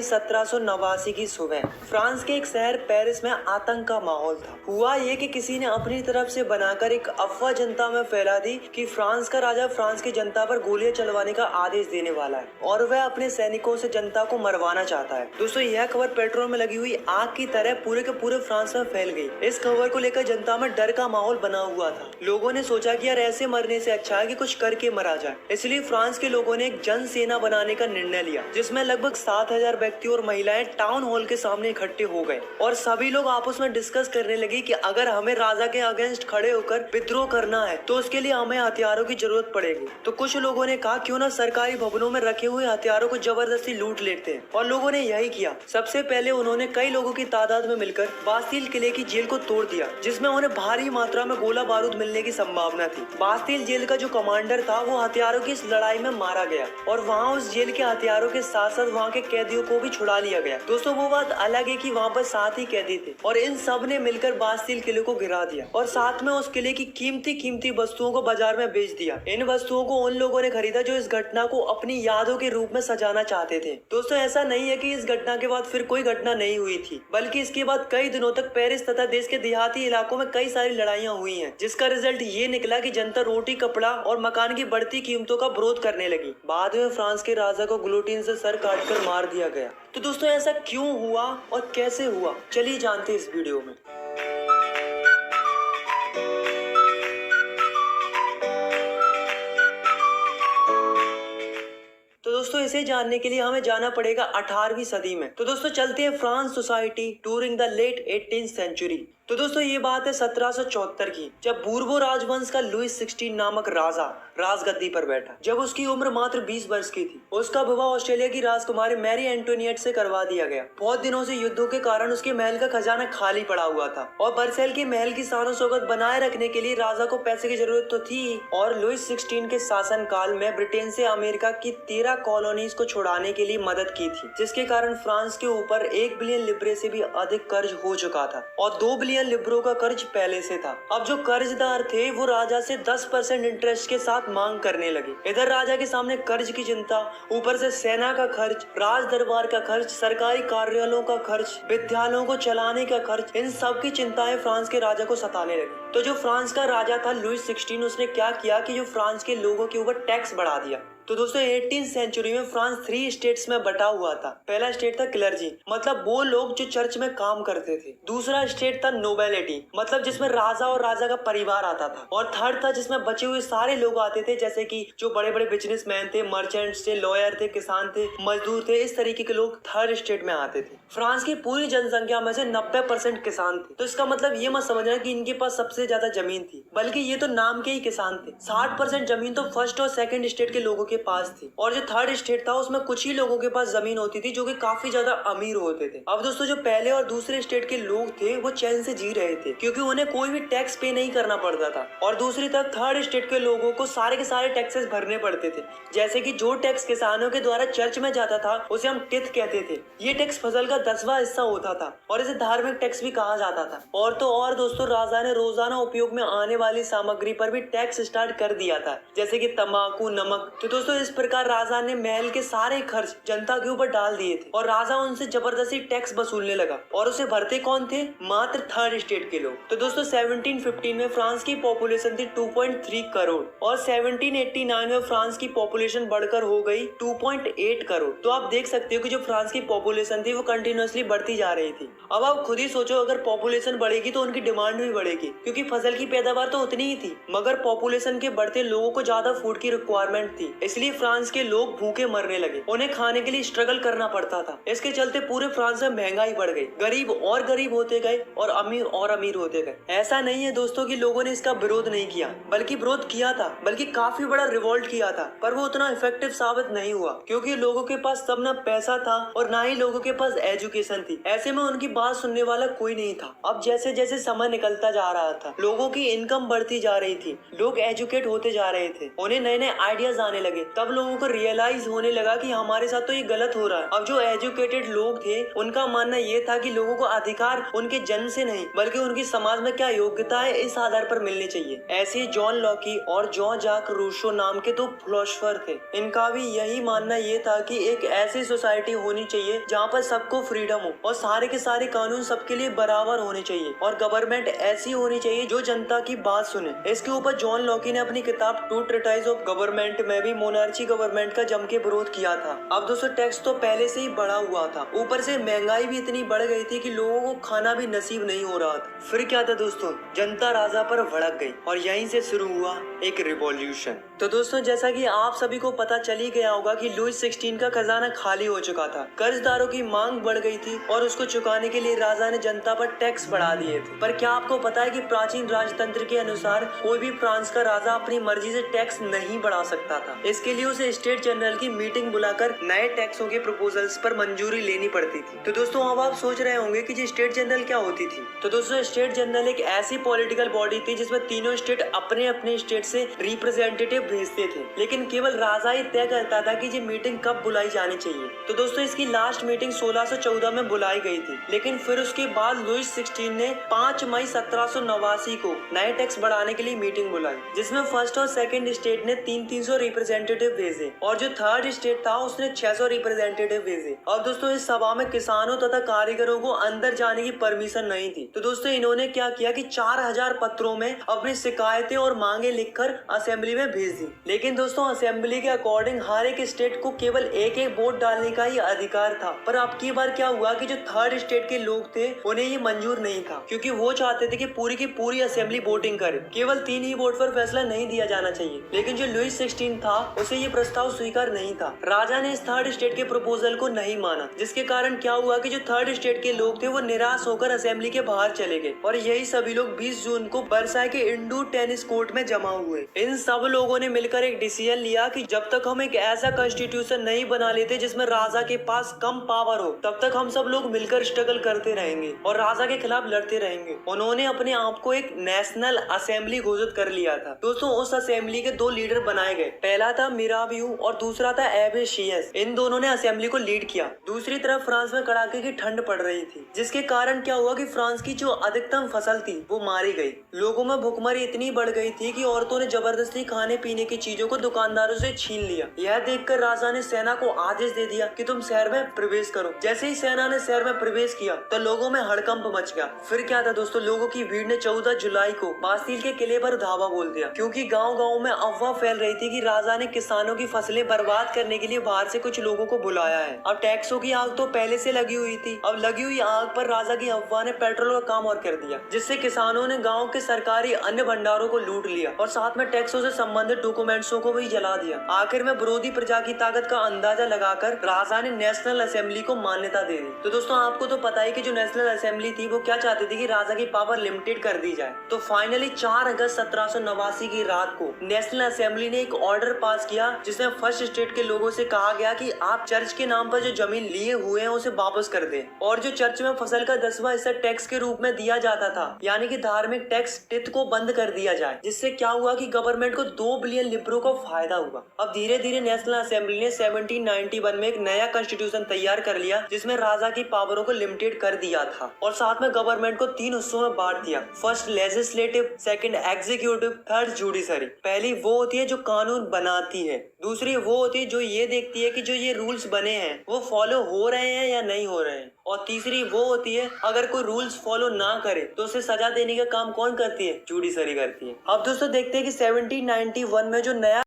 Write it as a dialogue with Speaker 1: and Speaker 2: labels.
Speaker 1: 1789 की सुबह फ्रांस के एक शहर पेरिस में आतंक का माहौल था। हुआ ये कि किसी ने अपनी तरफ से बनाकर एक अफवाह जनता में फैला दी कि फ्रांस का राजा फ्रांस की जनता पर गोलियां चलवाने का आदेश देने वाला है और वह अपने सैनिकों से जनता को मरवाना चाहता है। दोस्तों, यह खबर पेट्रोल में लगी हुई आग की तरह पूरे के पूरे फ्रांस में फैल गई। इस खबर को लेकर जनता में डर का माहौल बना हुआ था। लोगों ने सोचा कि यार ऐसे मरने से अच्छा है कि कुछ करके मरा जाए। इसलिए फ्रांस के लोगों ने एक जन सेना बनाने का निर्णय लिया, जिसमें लगभग 7,000 व्यक्ति और महिलाएं टाउन हॉल के सामने इकट्ठे हो गए और सभी लोग आपस में डिस्कस करने लगे कि अगर हमें राजा के अगेंस्ट खड़े होकर विद्रोह करना है तो उसके लिए हमें हथियारों की जरूरत पड़ेगी। तो कुछ लोगों ने कहा क्यों ना सरकारी भवनों में रखे हुए हथियारों को जबरदस्ती लूट लेते हैं, और लोगों ने यही किया। सबसे पहले उन्होंने कई लोगों की तादाद में मिलकर बास्तील किले की जेल को तोड़ दिया, जिसमें उन्हें भारी मात्रा में गोला बारूद मिलने की संभावना थी। बास्तील जेल का जो कमांडर था वो हथियारों की इस लड़ाई में मारा गया और वहाँ उस जेल के हथियारों के साथ साथ वहाँ के कैदियों को भी छुड़ा लिया गया। दोस्तों, वो बात अलग है कि वहाँ पर 7 ही कैदी थे और इन सब ने मिलकर बास्तील किले को गिरा दिया और साथ में उस किले की कीमती वस्तुओं को बाजार में बेच दिया। इन वस्तुओं को उन लोगों ने खरीदा जो इस घटना को अपनी यादों के रूप में सजाना चाहते थे। दोस्तों, ऐसा नहीं है कि इस घटना के बाद फिर कोई घटना नहीं हुई थी, बल्कि इसके बाद कई दिनों तक पेरिस तथा देश के देहाती इलाकों में कई सारी लड़ाइयाँ हुई हैं, जिसका रिजल्ट ये निकला कि जनता रोटी, कपड़ा और मकान की बढ़ती कीमतों का विरोध करने लगी। बाद में फ्रांस के राजा को गिलोटिन से सर काटकर मार दिया गया। तो दोस्तों, ऐसा क्यों हुआ और कैसे हुआ, चलिए जानते हैं इस वीडियो में। तो दोस्तों, इसे जानने के लिए हमें जाना पड़ेगा 18वीं सदी में। तो दोस्तों, चलते हैं France society during the late 18th century. तो दोस्तों, ये बात है 1774 की, जब बूर्बो राजवंश का लुईस 16 नामक राजा राजगद्दी पर बैठा। जब उसकी उम्र मात्र 20 वर्ष की थी, उसका विवाह ऑस्ट्रेलिया की राजकुमारी मैरी एंटोनिएट से करवा दिया गया। बहुत दिनों से युद्धों के कारण उसके महल का खजाना खाली पड़ा हुआ था और बर्सेल के महल की शान शौकत बनाए रखने के लिए राजा को पैसे की जरूरत तो थी। और लुईस 16 के शासन काल में ब्रिटेन से अमेरिका की 13 कॉलोनीज को छुड़ाने के लिए मदद की थी, जिसके कारण फ्रांस के ऊपर 1 बिलियन लिब्रे से भी अधिक कर्ज हो चुका था और 2 बिलियन लिब्रो का कर्ज पहले से था। अब जो कर्जदार थे वो राजा से 10% इंटरेस्ट के साथ मांग करने लगे। इधर राजा के सामने कर्ज की चिंता, ऊपर से सेना का खर्च, राज दरबार का खर्च, सरकारी कार्यालयों का खर्च, विद्यालयों को चलाने का खर्च, इन सब की चिंताएं फ्रांस के राजा को सताने लगी। तो जो फ्रांस का राजा था लुईस 16, उसने क्या किया कि जो फ्रांस के लोगों के ऊपर टैक्स बढ़ा दिया। तो दोस्तों, 18th सेंचुरी में फ्रांस 3 स्टेट्स में बटा हुआ था। पहला स्टेट था क्लर्जी, मतलब वो लोग जो चर्च में काम करते थे। दूसरा स्टेट था नोबिलिटी, मतलब जिसमें राजा और राजा का परिवार आता था। और थर्ड था जिसमें बचे हुए सारे लोग आते थे, जैसे कि जो बड़े बड़े बिजनेसमैन थे, मर्चेंट्स थे, लॉयर थे, किसान थे, मजदूर थे। इस तरीके के लोग थर्ड स्टेट में आते थे। फ्रांस की पूरी जनसंख्या में से 90% किसान थे। तो इसका मतलब ये मत समझना कि इनके पास सबसे ज्यादा जमीन थी, बल्कि ये तो नाम के ही किसान थे। 60% जमीन तो फर्स्ट और सेकंड स्टेट के लोगों के पास थी, और जो थर्ड स्टेट था उसमें कुछ ही लोगों के पास जमीन होती थी जो कि काफी ज्यादा अमीर होते थे। अब दोस्तों, जो पहले और दूसरे स्टेट के लोग थे वो चैन से जी रहे थे, क्योंकि उन्हें कोई भी टैक्स पे नहीं करना पड़ता था। और दूसरी तरफ थर्ड स्टेट के लोगों को सारे के सारे टैक्सेस भरने पड़ते थे, जैसे कि जो टैक्स किसानों के द्वारा चर्च में जाता था उसे हम टिथ कहते थे। ये टैक्स फसल का 10वां हिस्सा होता था और इसे धार्मिक टैक्स भी कहा जाता था। और तो और दोस्तों, राजा ने रोजाना उपयोग में आने वाली सामग्री पर भी टैक्स स्टार्ट कर दिया था, जैसे कि तंबाकू, नमक। तो दोस्तों, इस प्रकार राजा ने महल के सारे खर्च जनता के ऊपर डाल दिए थे और राजा उनसे जबरदस्ती टैक्स वसूलने लगा। और उसे भरते कौन थे? मात्र थर्ड स्टेट के लोग। तो दोस्तों, 1715 में फ्रांस की पॉपुलेशन थी 2.3 करोड़ और 1789 में फ्रांस की पॉपुलेशन बढ़कर हो गई 2.8 करोड़। तो आप देख सकते हो कि जो फ्रांस की पॉपुलेशन थी वो कंटिन्यूअसली बढ़ती जा रही थी। अब आप खुद ही सोचो, अगर पॉपुलेशन बढ़ेगी तो उनकी डिमांड भी बढ़ेगी, क्योंकि फसल की पैदावार तो उतनी ही थी, मगर पॉपुलेशन के बढ़ते लोगों को ज्यादा फूड की रिक्वायरमेंट थी। इसलिए फ्रांस के लोग भूखे मरने लगे, उन्हें खाने के लिए स्ट्रगल करना पड़ता था। इसके चलते पूरे फ्रांस में महंगाई बढ़ गई, गरीब और गरीब होते गए और अमीर होते गए। ऐसा नहीं है दोस्तों कि लोगों ने इसका विरोध नहीं किया, बल्कि विरोध किया था, बल्कि काफी बड़ा रिवोल्ट किया था, पर वो उतना इफेक्टिव साबित नहीं हुआ, क्योंकि लोगों के पास तब ना पैसा था और ना ही लोगों के पास एजुकेशन थी। ऐसे में उनकी बात सुनने वाला कोई नहीं था। अब जैसे जैसे समय निकलता जा रहा था, लोगों की इनकम बढ़ती जा रही थी, लोग एजुकेट होते जा रहे थे, उन्हें नए नए आइडियाज आने लगे, तब लोगों को रियलाइज होने लगा कि हमारे साथ तो ये गलत हो रहा है। अब जो एजुकेटेड लोग थे उनका मानना ये था कि लोगों को अधिकार उनके जन्म से नहीं बल्कि उनकी समाज में क्या योग्यता है इस आधार पर मिलनी चाहिए। ऐसे ही जॉन लॉकी और जॉन जाक रूसो नाम के दो फिलोसोफर थे। इनका भी यही मानना ये था कि एक ऐसी सोसाइटी होनी चाहिए जहाँ पर सबको फ्रीडम हो और सारे के सारे कानून सबके लिए बराबर होने चाहिए और गवर्नमेंट ऐसी होनी चाहिए जो जनता की बात सुने। इसके ऊपर जॉन लॉकी ने अपनी किताब टू ट्रीटाइज ऑफ गवर्नमेंट में भी मोनार्ची गवर्नमेंट का जम के विरोध किया था। अब दोस्तों टैक्स तो पहले से ही बढ़ा हुआ था, ऊपर से महंगाई भी इतनी बढ़ गई थी कि लोगों को खाना भी नसीब नहीं हो रहा था। फिर क्या था दोस्तों, जनता राजा पर भड़क गई और यहीं से शुरू हुआ एक रिवॉल्यूशन। तो दोस्तों जैसा कि आप सभी को पता चल ही गया होगा कि लुई 16 का खजाना खाली हो चुका था, कर्जदारों की मांग बढ़ गई थी और उसको चुकाने के लिए राजा ने जनता पर टैक्स बढ़ा दिए थे। पर क्या आपको पता है कि प्राचीन राजतंत्र के अनुसार कोई भी फ्रांस का राजा अपनी मर्जी से टैक्स नहीं बढ़ा सकता था। इसके लिए उसे स्टेट जनरल की मीटिंग बुलाकर नए टैक्सों के प्रपोजल्स पर मंजूरी लेनी पड़ती थी। तो दोस्तों अब आप सोच रहे होंगे कि स्टेट जनरल क्या होती थी। तो दोस्तों स्टेट जनरल एक ऐसी पॉलिटिकल बॉडी थी जिसमें तीनों स्टेट अपने अपने स्टेट से रिप्रेजेंटेटिव भेजते थे, लेकिन केवल राजा ही तय करता था कि ये मीटिंग कब बुलाई जानी चाहिए। तो दोस्तों इसकी लास्ट मीटिंग 1614 में बुलाई गई थी, लेकिन फिर उसके बाद लुई 16 ने 5 मई 1789 को नए टैक्स बढ़ाने के लिए मीटिंग बुलाई, जिसमें फर्स्ट और सेकंड स्टेट ने 300 रिप्रेजेंटेटिव भेजे और जो थर्ड स्टेट था उसने 600 रिप्रेजेंटेटिव भेजे। अब दोस्तों इस सभा में किसानों तथा कारीगरों को अंदर जाने की परमिशन नहीं थी। तो दोस्तों इन्होंने क्या किया कि 4000 पत्रों में अपनी शिकायतें और मांगे लिखकर असेंबली में भेज दी। लेकिन दोस्तों असेंबली के अकॉर्डिंग हर एक स्टेट को केवल एक एक वोट डालने का ही अधिकार था। पर अब की बार क्या हुआ कि जो थर्ड स्टेट के लोग थे उन्हें ये मंजूर नहीं था, क्योंकि वो चाहते थे कि पूरी की पूरी असेंबली वोटिंग करे, केवल 3 ही वोट पर फैसला नहीं दिया जाना चाहिए। लेकिन जो लुई 16 था उसे ये प्रस्ताव स्वीकार नहीं था। राजा ने इस थर्ड स्टेट के प्रपोजल को नहीं माना, जिसके कारण क्या हुआ कि जो थर्ड स्टेट के लोग थे वो निराश होकर असेंबली के बाहर चले गए और यही सभी लोग 20 जून को वर्साई के इंडोर टेनिस कोर्ट में जमा हुए। इन सब लोगों ने मिलकर एक डिसीजन लिया कि जब तक हम एक ऐसा कॉन्स्टिट्यूशन नहीं बना लेते जिसमें राजा के पास कम पावर हो, तब तक हम सब लोग मिलकर स्ट्रगल करते रहेंगे और राजा के खिलाफ लड़ते रहेंगे। उन्होंने अपने आप को एक नेशनल असेंबली घोषित कर लिया था। दोस्तों उस असेंबली के 2 लीडर बनाए गए, पहला था मिराबियू और दूसरा था एबेशियस। इन दोनों ने असेंबली को लीड किया। दूसरी तरफ फ्रांस में कड़ाके की ठंड पड़ रही थी, जिसके कारण क्या हुआ कि फ्रांस की जो अधिकतम फसल थी वो मारी गई। लोगों में भुखमरी इतनी बढ़ गई थी कि औरतों ने जबरदस्ती खाने पीने की चीजों को दुकानदारों से छीन लिया। यह देखकर राजा ने सेना को आदेश दे दिया कि तुम शहर में प्रवेश करो। जैसे ही सेना ने शहर में प्रवेश किया तो लोगों में हड़कंप मच गया। फिर क्या था दोस्तों, लोगों की भीड़ ने 14 जुलाई को बास्तील के किले पर धावा बोल दिया, क्योंकि गांव-गांव में अफवाह फैल रही थी कि राजा ने किसानों की फसलें बर्बाद करने के लिए बाहर से कुछ लोगों को बुलाया है। अब टैक्सों की आग तो पहले से लगी हुई थी, अब लगी हुई आग पर राजा की अफवाह ने पेट्रोल का काम और कर दिया, जिससे किसानों ने गाँव के सरकारी अन्य भंडारों को लूट लिया और साथ में टैक्सों से संबंधित डॉक्यूमेंट्सों को भी जला दिया। आखिर में विरोधी प्रजा की ताकत का अंदाजा लगाकर राजा ने नेशनल असेंबली को मान्यता दे दी। तो दोस्तों आपको तो पता है कि जो नेशनल असेंबली थी वो क्या चाहती थी कि राजा की पावर लिमिटेड कर दी जाए। तो फाइनली 4 अगस्त 1789 की रात को नेशनल असेंबली ने एक ऑर्डर पास किया, जिसमें फर्स्ट स्टेट के लोगों से कहा गया कि आप चर्च के नाम पर जो जमीन लिए हुए हैं उसे वापस कर दें और जो चर्च में फसल का 10वां हिस्सा टैक्स के रूप में दिया जाता था, यानी कि धार्मिक टैक्स टिथ को बंद कर दिया जाए। जिससे क्या हुआ कि गवर्नमेंट को 2 बिलियन लिब्रो को फायदा हुआ। अब धीरे धीरे नेशनल असेंबली ने 1791 में एक नया कॉन्स्टिट्यूशन तैयार कर लिया, जिसमें राजा की पावरों को लिमिटेड कर दिया था और साथ में गवर्नमेंट को 3 हिस्सों में बांट दिया। First legislative, second executive, third judiciary. पहली वो होती है जो कानून बनाती है, दूसरी वो होती है जो ये देखती है कि जो ये रूल्स बने हैं वो फॉलो हो रहे हैं या नहीं हो रहे हैं, और तीसरी वो होती है अगर कोई रूल्स फॉलो ना करे तो उसे सजा देने का काम कौन करती है, जुडिशरी करती है। अब दोस्तों देखते हैं कि 1791 में जो नया